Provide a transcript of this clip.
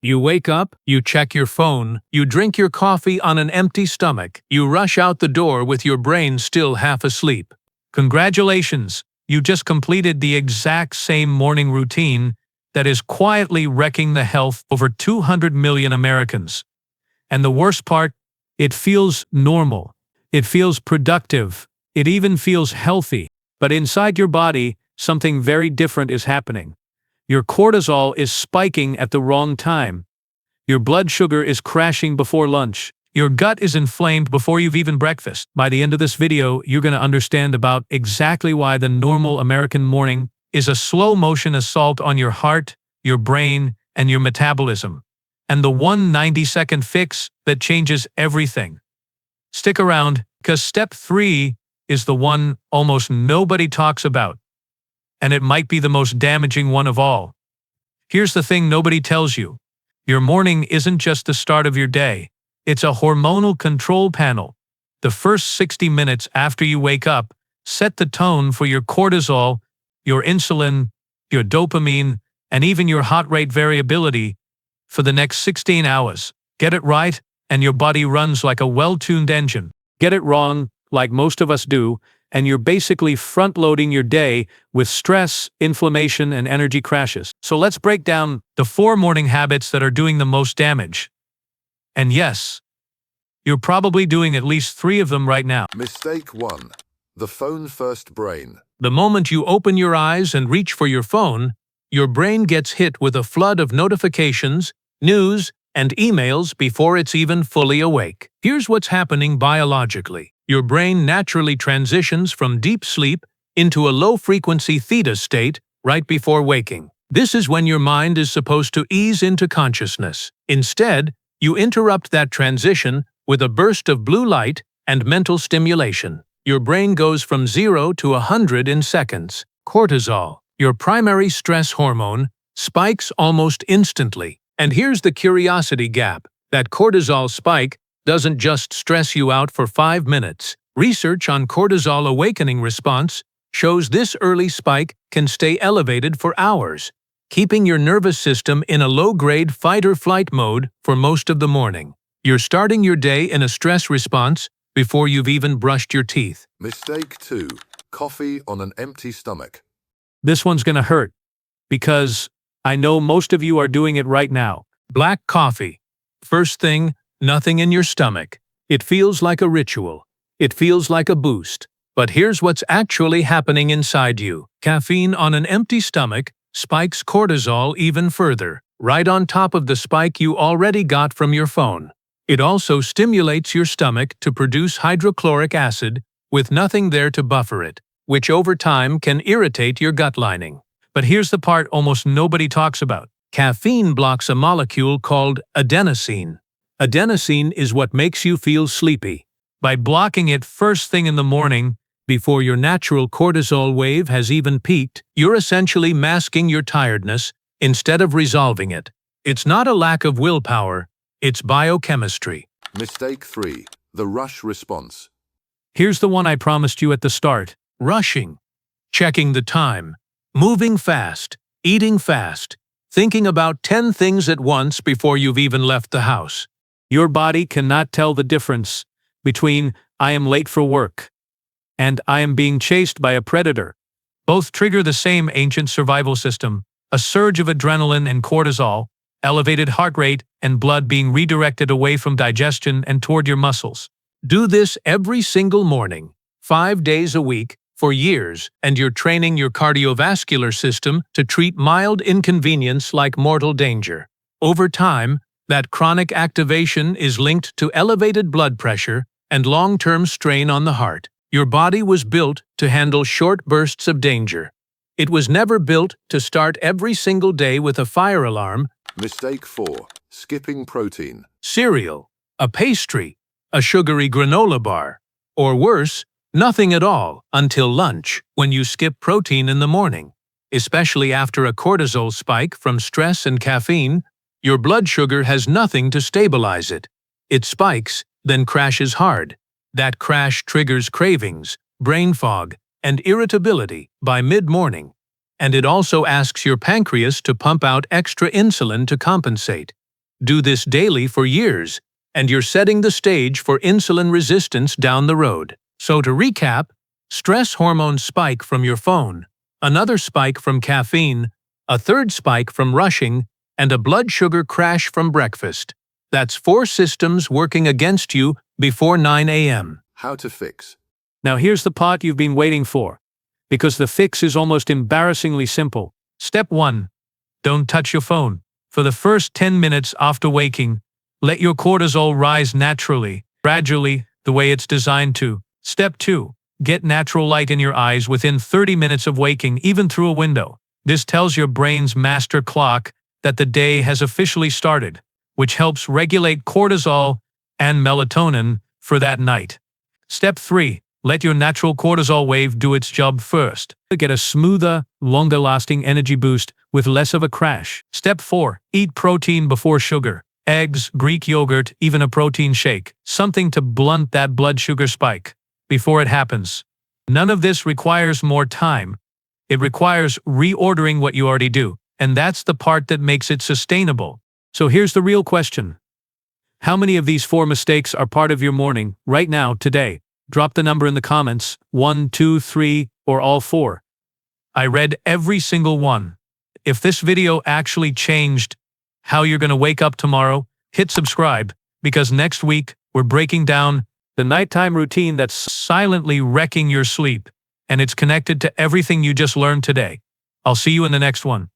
You wake up, you check your phone, you drink your coffee on an empty stomach, you rush out the door with your brain still half asleep. Congratulations, you just completed the exact same morning routine that is quietly wrecking the health of over 200 million Americans. And the worst part, it feels normal. It feels productive. It even feels healthy. But inside your body, something very different is happening. Your cortisol is spiking at the wrong time. Your blood sugar is crashing before lunch. Your gut is inflamed before you've eaten breakfast. By the end of this video, you're going to understand about exactly why the normal American morning is a slow-motion assault on your heart, your brain, and your metabolism. And the one 90-second fix that changes everything. Stick around, because step 3 is the one almost nobody talks about. And it might be the most damaging one of all. Here's the thing nobody tells you. Your morning isn't just the start of your day. It's a hormonal control panel. The first 60 minutes after you wake up set the tone for your cortisol, your insulin, your dopamine, and even your heart rate variability for the next 16 hours. Get it right, and your body runs like a well-tuned engine. Get it wrong, like most of us do, and you're basically front-loading your day with stress, inflammation, and energy crashes. So let's break down the 4 morning habits that are doing the most damage. And yes, you're probably doing at least 3 of them right now. Mistake 1. The phone-first brain. The moment you open your eyes and reach for your phone, your brain gets hit with a flood of notifications, news, and emails before it's even fully awake. Here's what's happening biologically. Your brain naturally transitions from deep sleep into a low-frequency theta state right before waking. This is when your mind is supposed to ease into consciousness. Instead, you interrupt that transition with a burst of blue light and mental stimulation. Your brain goes from 0 to 100 in seconds. Cortisol, your primary stress hormone, spikes almost instantly. And here's the curiosity gap. That cortisol spike doesn't just stress you out for 5 minutes. Research on cortisol awakening response shows this early spike can stay elevated for hours, keeping your nervous system in a low-grade fight-or-flight mode for most of the morning. You're starting your day in a stress response before you've even brushed your teeth. Mistake 2. Coffee on an empty stomach. This one's gonna hurt, because I know most of you are doing it right now. Black coffee. First thing, nothing in your stomach. It feels like a ritual. It feels like a boost. But here's what's actually happening inside you. Caffeine on an empty stomach spikes cortisol even further, right on top of the spike you already got from your phone. It also stimulates your stomach to produce hydrochloric acid with nothing there to buffer it, which over time can irritate your gut lining. But here's the part almost nobody talks about. Caffeine blocks a molecule called adenosine. Adenosine is what makes you feel sleepy. By blocking it first thing in the morning, before your natural cortisol wave has even peaked, you're essentially masking your tiredness instead of resolving it. It's not a lack of willpower, it's biochemistry. Mistake 3. The rush response. Here's the one I promised you at the start. Rushing. Checking the time. Moving fast. Eating fast. Thinking about 10 things at once before you've even left the house. Your body cannot tell the difference between "I am late for work" and "I am being chased by a predator." Both trigger the same ancient survival system, a surge of adrenaline and cortisol, elevated heart rate, and blood being redirected away from digestion and toward your muscles. Do this every single morning, 5 days a week, for years, and you're training your cardiovascular system to treat mild inconvenience like mortal danger. Over time, that chronic activation is linked to elevated blood pressure and long-term strain on the heart. Your body was built to handle short bursts of danger. It was never built to start every single day with a fire alarm. Mistake 4. Skipping protein. Cereal, a pastry, a sugary granola bar, or worse, nothing at all until lunch, when you skip protein in the morning. Especially after a cortisol spike from stress and caffeine, your blood sugar has nothing to stabilize it. It spikes, then crashes hard. That crash triggers cravings, brain fog, and irritability by mid-morning. And it also asks your pancreas to pump out extra insulin to compensate. Do this daily for years, and you're setting the stage for insulin resistance down the road. So to recap, stress hormone spike from your phone, another spike from caffeine, a third spike from rushing, and a blood sugar crash from breakfast. That's 4 systems working against you before 9 a.m. How to fix. Now here's the part you've been waiting for, because the fix is almost embarrassingly simple. Step 1. Don't touch your phone. For the first 10 minutes after waking, let your cortisol rise naturally, gradually, the way it's designed to. Step 2. Get natural light in your eyes within 30 minutes of waking, even through a window. This tells your brain's master clock that the day has officially started, which helps regulate cortisol and melatonin for that night. Step 3. Let your natural cortisol wave do its job first. Get a smoother, longer-lasting energy boost with less of a crash. Step 4. Eat protein before sugar. Eggs, Greek yogurt, even a protein shake. Something to blunt that blood sugar spike before it happens. None of this requires more time. It requires reordering what you already do, and that's the part that makes it sustainable. So here's the real question. How many of these 4 mistakes are part of your morning, right now, today? Drop the number in the comments, 1, 2, 3, or all 4. I read every single one. If this video actually changed how you're going to wake up tomorrow, hit subscribe, because next week we're breaking down the nighttime routine that's silently wrecking your sleep, and it's connected to everything you just learned today. I'll see you in the next one.